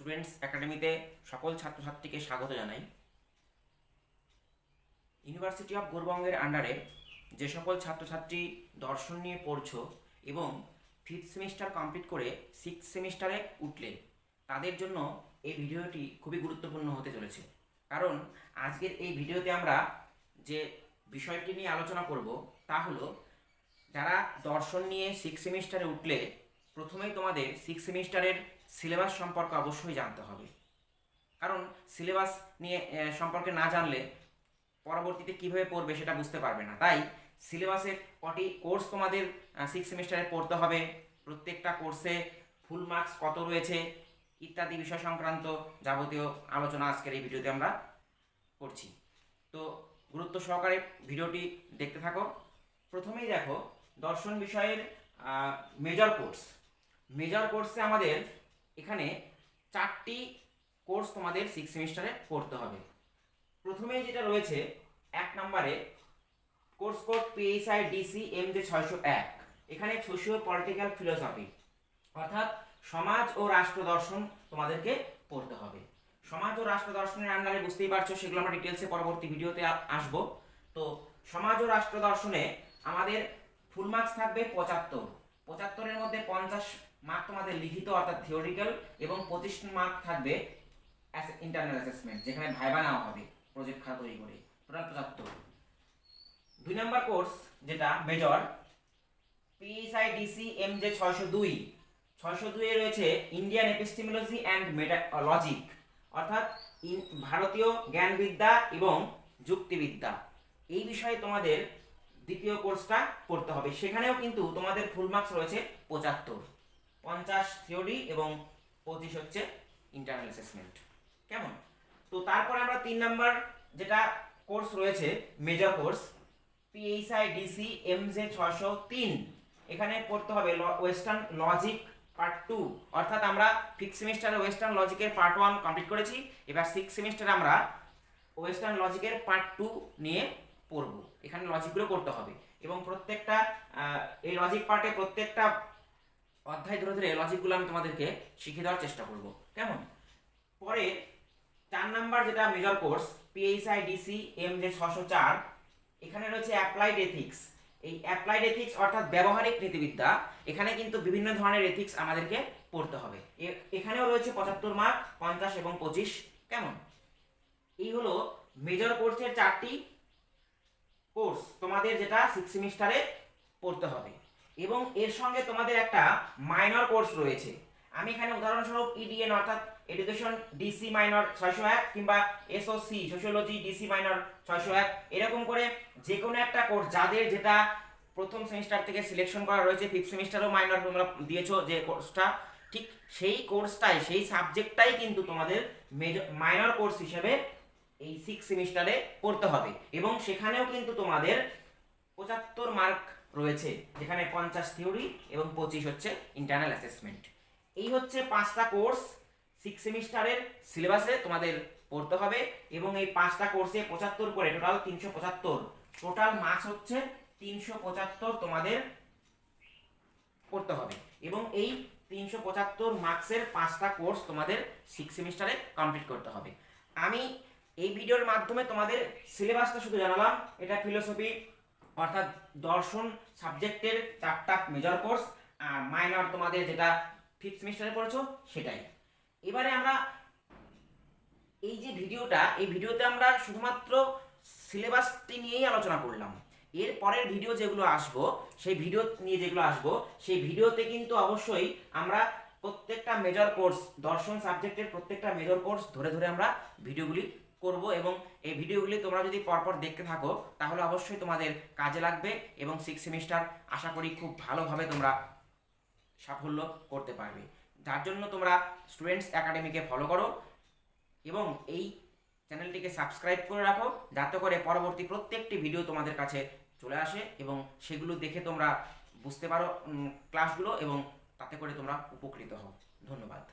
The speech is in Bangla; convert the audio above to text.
স্টুডেন্টস একাডেমিতে সকল ছাত্রছাত্রীকে স্বাগত জানাই। ইউনিভার্সিটি অফ গৌড়বঙ্গের আন্ডারে যে সকল ছাত্রছাত্রী দর্শন নিয়ে পড়ছো এবং 5th সেমিস্টার কমপ্লিট করে 6th সেমিস্টারে উঠলে তাদের জন্য এই ভিডিওটি খুবই গুরুত্বপূর্ণ হতে চলেছে। কারণ আজকের এই ভিডিওতে আমরা যে বিষয়টি নিয়ে আলোচনা করব তা হলো, যারা দর্শন নিয়ে 6th সেমিস্টারে উঠলে প্রথমেই তোমাদের 6th সেমিস্টারের সিলেবাস সম্পর্কে অবশ্যই জানতে হবে। কারণ সিলেবাস নিয়ে সম্পর্কে না জানলে পরবর্তীতে কীভাবে পড়বে সেটা বুঝতে পারবে না। তাই সিলেবাসে কটি কোর্স তোমাদের 6th সেমিস্টারে পড়তে হবে, প্রত্যেকটা কোর্সে ফুল মার্কস কত রয়েছে ইত্যাদি বিষয় সংক্রান্ত যাবতীয় আলোচনা আজকের এই ভিডিওতে আমরা করছি। তো গুরুত্ব সহকারে ভিডিওটি দেখতে থাকো। প্রথমেই দেখো, দর্শন বিষয়ের মেজর কোর্সে আমাদের এখানে 4টি কোর্স তোমাদের 6th সেমিস্টারে পড়তে হবে। প্রথমেই যেটা রয়েছে 1 নম্বরে course code PSI DC MJ 601। এখানে সোশিও পলিটিক্যাল ফিলোসফি অর্থাৎ সমাজ ও রাষ্ট্র দর্শন তোমাদেরকে পড়তে হবে। সমাজ ও রাষ্ট্র দর্শনের আন্ডারে বুঝতেই পারছো, সেগুলো আমরা ডিটেলসে পরবর্তী ভিডিওতে আসব। তো সমাজ ও রাষ্ট্র দর্শনে আমাদের ফুল মার্কস থাকবে 75-এর মধ্যে 50 মার্ক তোমাদের লিখিত অর্থাৎ থিওরিক্যাল এবং 25 মার্ক থাকবে ইন্টারনাল অ্যাসেসমেন্ট, যেখানে ভাইবা নেওয়া হবে প্রজেক্ট খাতা তৈরি করে, টোটাল 75। 2 নম্বর কোর্স যেটা মেজর PSI DC MJ 602 এ রয়েছে ইন্ডিয়ান এপিস্টেমোলজি অ্যান্ড লজিক অর্থাৎ ভারতীয় জ্ঞানবিদ্যা এবং যুক্তিবিদ্যা। এই বিষয়ে তোমাদের দ্বিতীয় কোর্সটা পড়তে হবে। সেখানেও কিন্তু তোমাদের ফুল মার্কস রয়েছে 75, 50 থিওরি এবং 25 হচ্ছে ইন্টারনাল অ্যাসেসমেন্ট। কেমন? তো তারপরে আমরা 3 নম্বর যেটা কোর্স রয়েছে major course PSI DC MJ 603। এখানে পড়তে হবে ওয়েস্টার্ন লজিক পার্ট 2, অর্থাৎ আমরা 5th সেমিস্টারে ওয়েস্টার্ন লজিকের পার্ট 1 কমপ্লিট করেছি। এবার 6th সেমিস্টারে আমরা ওয়েস্টার্ন লজিকের পার্ট 2 নিয়ে পড়ব। এখানে লজিকগুলো করতে হবে এবং প্রত্যেকটা এই লজিক পার্টে প্রত্যেকটা অধ্যায় ধরে ধরে লজিকগুলো আমি তোমাদেরকে শিখিয়ে দেওয়ার চেষ্টা করব। কেমন? পরে 4 নাম্বার যেটা major course PSI DC MJ 604। এখানে রয়েছে অ্যাপ্লাইড এথিক্স। এই অ্যাপ্লাইড এথিক্স অর্থাৎ ব্যবহারিক নীতিবিদ্যা। এখানে কিন্তু বিভিন্ন ধরনের এথিক্স আমাদেরকে পড়তে হবে। এখানেও রয়েছে 75 মার্ক, 50 এবং 25। কেমন? এই হলো মেজর কোর্সের 4টি কোর্স তোমাদের যেটা 6th সেমিস্টারে পড়তে হবে। এবং এর সঙ্গে তোমাদের একটা মাইনর কোর্স রয়েছে। আমি এখানে উদাহরণস্বরূপ EDN অর্থাৎ এডুকেশন DC মাইনর 601 কিংবা SOC সোশিওলজি DC মাইনর 601, এরকম করে যে কোনো একটা কোর্স যাদের যেটা প্রথম সেমিস্টার থেকে সিলেকশন করা রয়েছে, 5th সেমিস্টারও মাইনর তোমরা দিয়েছো যে কোর্সটা, ঠিক সেই কোর্সটাই সেই সাবজেক্টটাই কিন্তু তোমাদের মাইনর কোর্স হিসেবে এই 6th সেমিস্টারে পড়তে হবে। এবং সেখানেও কিন্তু তোমাদের 75 মার্ক রয়েছে, যেখানে 50 থিওরি এবং 25 হচ্ছে ইন্টারনাল অ্যাসেসমেন্ট। এই হচ্ছে 5টা কোর্স 6th সেমিস্টারের সিলেবাসে তোমাদের পড়তে হবে। এবং এই 5টা কোর্সে 75 করে টোটাল 375, টোটাল মার্কস হচ্ছে 375 তোমাদের পড়তে হবে। এবং এই 375 মার্কসের 5টা কোর্স তোমাদের 6th সেমিস্টারে কমপ্লিট করতে হবে। আমি এই ভিডিওর মাধ্যমে তোমাদের সিলেবাসটা শুধু জানালাম। এটা ফিলোসফি অর্থাৎ দর্শন সাবজেক্টের 4টা মেজর কোর্স, আর মাইনর তোমাদের যেটা 5th সেমিস্টারে পড়েছো সেটাই। এবারে আমরা এই যে ভিডিওটা, এই ভিডিওতে আমরা শুধুমাত্র সিলেবাসটি নিয়েই আলোচনা করলাম। এর পরের ভিডিও যেগুলো আসবো, সেই ভিডিও নিয়ে যেগুলো আসবো, সেই ভিডিওতে কিন্তু অবশ্যই আমরা প্রত্যেকটা মেজর কোর্স দর্শন সাবজেক্টের প্রত্যেকটা মেজর কোর্স ধরে ধরে আমরা ভিডিওগুলি করব। এবং এই ভিডিওগুলি তোমরা যদি পরপর দেখতে থাকো তাহলে অবশ্যই তোমাদের কাজে লাগবে এবং 6th সেমিস্টার আশা করি খুব ভালোভাবে তোমরা সাফল্য করতে পারবে। যার জন্য তোমরা স্টুডেন্টস একাডেমিকে ফলো করো এবং এই চ্যানেলটিকে সাবস্ক্রাইব করে রাখো, যাতে করে পরবর্তী প্রত্যেকটি ভিডিও তোমাদের কাছে চলে আসে এবং সেগুলো দেখে তোমরা বুঝতে পারো ক্লাসগুলো এবং তাতে করে তোমরা উপকৃত হও। ধন্যবাদ।